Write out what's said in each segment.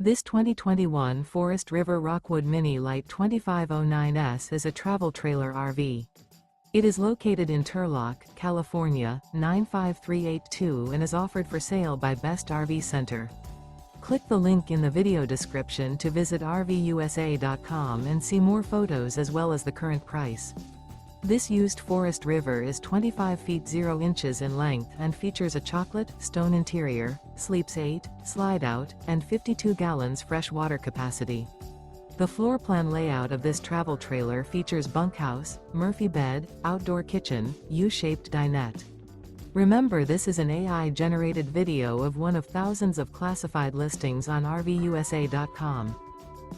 This 2021 Forest River Rockwood Mini Lite 2509S is a travel trailer RV. It is located in Turlock, California, 95382 and is offered for sale by Best RV Center. Click the link in the video description to visit RVUSA.com and see more photos as well as the current price. This used Forest River is 25 feet 0 inches in length and features a chocolate, stone interior, sleeps 8, slide-out, and 52 gallons fresh water capacity. The floor plan layout of this travel trailer features bunkhouse, Murphy bed, outdoor kitchen, U-shaped dinette. Remember, this is an AI-generated video of one of thousands of classified listings on RVUSA.com.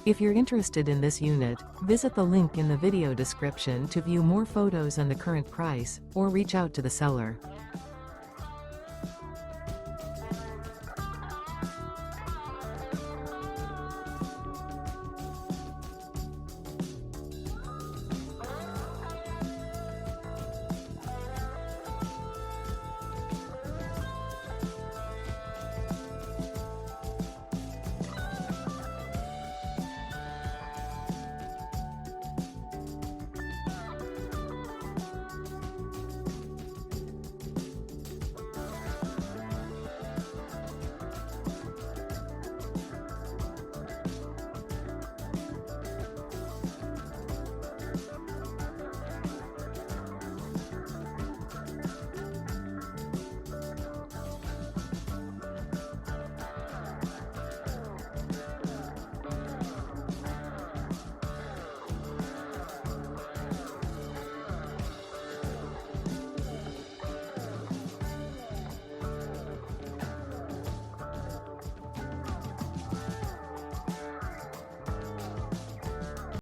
If you're interested in this unit, visit the link in the video description to view more photos and the current price, or reach out to the seller.